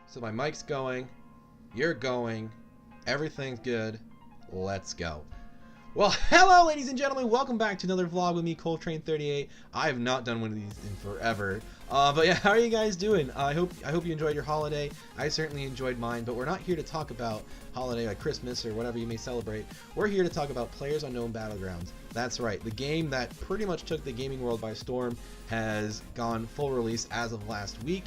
So my mic's going, you're going, everything's good, let's go. Well, hello ladies and gentlemen, welcome back to another vlog with me, coletrane38. I have not done one of these in forever. But yeah, how are you guys doing? I hope you enjoyed your holiday. I certainly enjoyed mine, but we're not here to talk about holiday like Christmas or whatever you may celebrate. We're here to talk about PLAYER'SUNKOWN BATTLEGROUNds. That's right, the game that pretty much took the gaming world by storm has gone full release as of last week.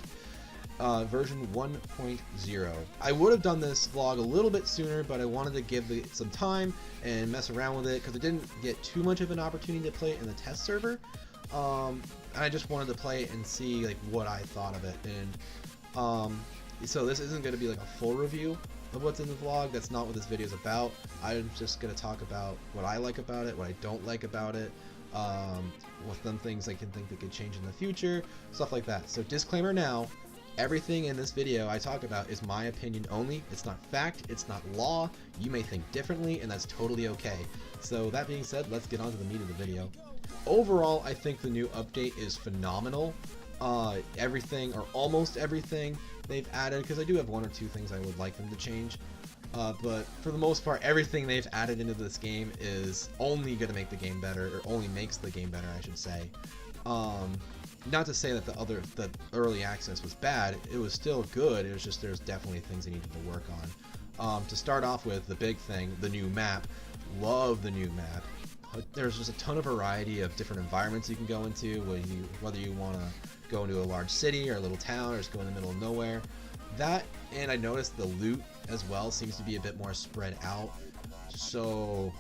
Version 1.0. I would have done this vlog a little bit sooner, but I wanted to give it some time and mess around with it because I didn't get too much of an opportunity to play it in the test server. And I just wanted to play it and see like what I thought of it. And so this isn't going to be like a full review of what's in the vlog. That's not what this video is about. I'm just going to talk about what I like about it, what I don't like about it, what some things I can think that could change in the future, stuff like that. So disclaimer now. Everything in this video I talk about is my opinion only. It's not fact, it's not law. You may think differently, and that's totally okay. So that being said, let's get on to the meat of the video. Overall, I think the new update is phenomenal. Everything, or almost everything, they've added, because I do have one or two things I would like them to change. But for the most part, everything they've added into this game is only going to make the game better, or only makes the game better, I should say. Not to say that the early access was bad, it was still good, it was just there's definitely things they needed to work on. To start off with, the big thing, the new map. Love the new map. There's just a ton of variety of different environments you can go into, whether you want to go into a large city or a little town or just go in the middle of nowhere. That, and I noticed the loot as well seems to be a bit more spread out, so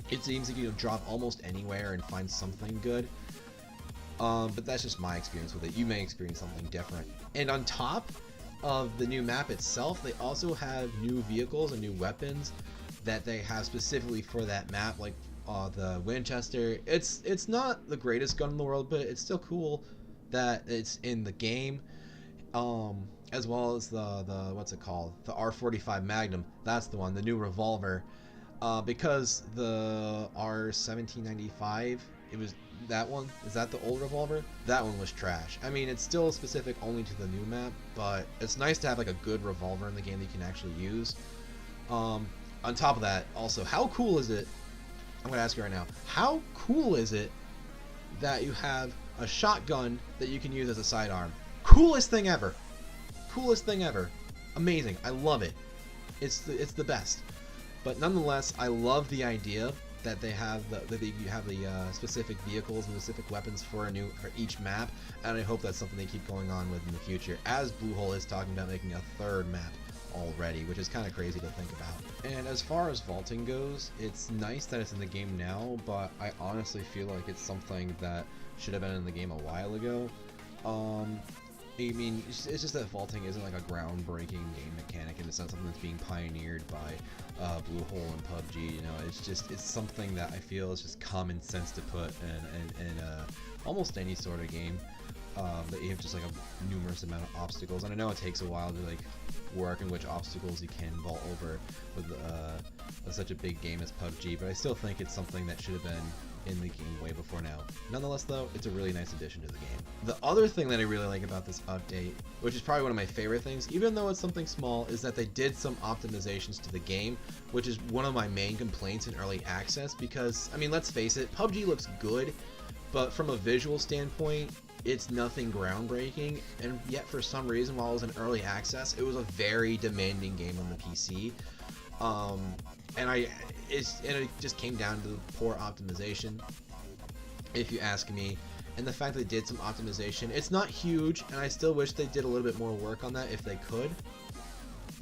it seems like you can drop almost anywhere and find something good. But that's just my experience with it. You may experience something different. And on top of the new map itself, they also have new vehicles and new weapons that they have specifically for that map, like the Winchester. It's not the greatest gun in the world, but it's still cool that it's in the game. As well as the what's it called? The R45 Magnum. That's the one, the new revolver. Because the R1795, it was that one. Is that the old revolver? That one was trash. I mean, it's still specific only to the new map, but it's nice to have like a good revolver in the game that you can actually use. On top of that, also, how cool is it? I'm gonna ask you right now. How cool is it that you have a shotgun that you can use as a sidearm? Coolest thing ever. Coolest thing ever. Amazing. I love it. It's the best. But nonetheless, I love the idea that they have the specific vehicles and specific weapons for each map, and I hope that's something they keep going on with in the future, as Bluehole is talking about making a third map already, which is kind of crazy to think about. And as far as vaulting goes, it's nice that it's in the game now, but I honestly feel like it's something that should have been in the game a while ago. I mean, it's just that vaulting isn't like a groundbreaking game mechanic, and it's not something that's being pioneered by Bluehole and PUBG. You know, it's something that I feel is just common sense to put in almost any sort of game. That you have just like a numerous amount of obstacles, and I know it takes a while to like work in which obstacles you can vault over with such a big game as PUBG, but I still think it's something that should have been in the game way before now. Nonetheless though, it's a really nice addition to the game. The other thing that I really like about this update, which is probably one of my favorite things, even though it's something small, is that they did some optimizations to the game, which is one of my main complaints in early access, because, I mean, let's face it, PUBG looks good, but from a visual standpoint, it's nothing groundbreaking, and yet for some reason, while it was in early access, it was a very demanding game on the PC. And it just came down to poor optimization, if you ask me. And the fact that they did some optimization, it's not huge, and I still wish they did a little bit more work on that if they could.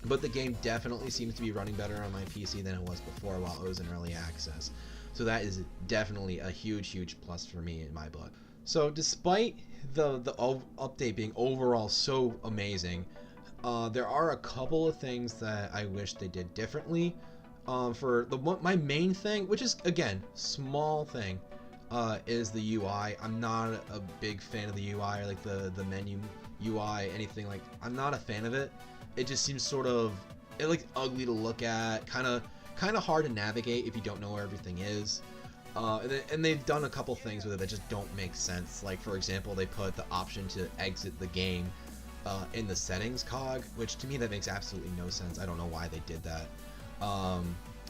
But the game definitely seems to be running better on my PC than it was before while it was in early access. So that is definitely a huge plus for me in my book. So despite the update being overall so amazing, there are a couple of things that I wish they did differently. My main thing, which is again small thing, is the UI. I'm not a big fan of the UI, or like the menu UI, anything like. I'm not a fan of it. It just seems sort of ugly to look at, kind of hard to navigate if you don't know where everything is. And they've done a couple things with it that just don't make sense. Like, for example, they put the option to exit the game in the settings cog, which to me that makes absolutely no sense. I don't know why they did that.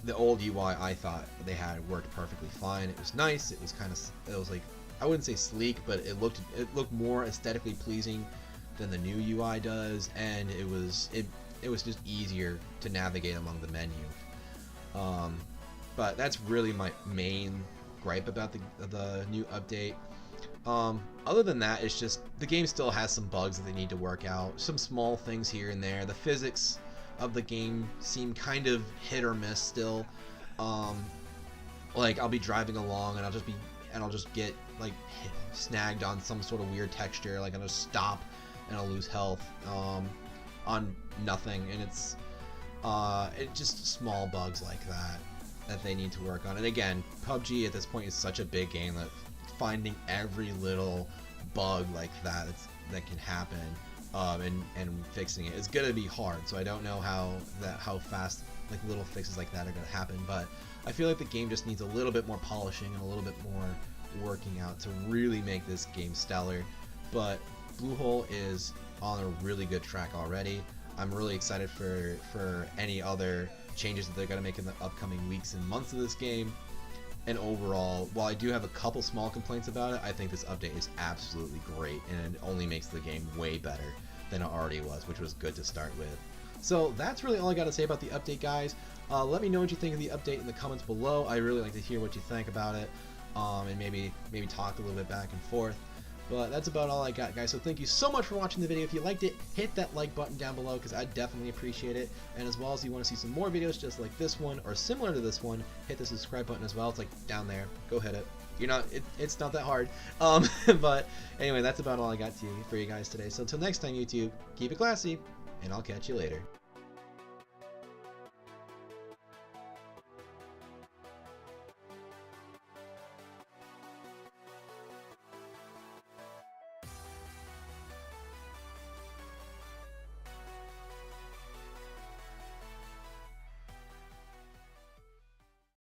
The old UI I thought they had worked perfectly fine. It was nice. It was like, I wouldn't say sleek, but it looked more aesthetically pleasing than the new UI does, and it was just easier to navigate among the menu. But that's really my main gripe about the new update. Other than that, it's just the game still has some bugs that they need to work out, some small things here and there. The physics of the game seem kind of hit or miss still. Like I'll be driving along and I'll just get like snagged on some sort of weird texture, like I'll just stop and I'll lose health on nothing, and it's just small bugs like that they need to work on. And again, PUBG at this point is such a big game that finding every little bug like that can happen and fixing it is gonna be hard. So I don't know how fast like little fixes like that are gonna happen, but I feel like the game just needs a little bit more polishing and a little bit more working out to really make this game stellar. But Bluehole is on a really good track already. I'm really excited for any other changes that they're going to make in the upcoming weeks and months of this game. And overall, while I do have a couple small complaints about it, I think this update is absolutely great, and it only makes the game way better than it already was, which was good to start with. So that's really all I got to say about the update, guys. Let me know what you think of the update in the comments below. I really like to hear what you think about it, and maybe talk a little bit back and forth. But that's about all I got, guys. So thank you so much for watching the video. If you liked it, hit that like button down below, because I definitely appreciate it. And as well as you want to see some more videos just like this one or similar to this one, hit the subscribe button as well. It's like down there. Go hit it. It's not that hard. But anyway, that's about all I got for you guys today. So until next time, YouTube, keep it classy, and I'll catch you later.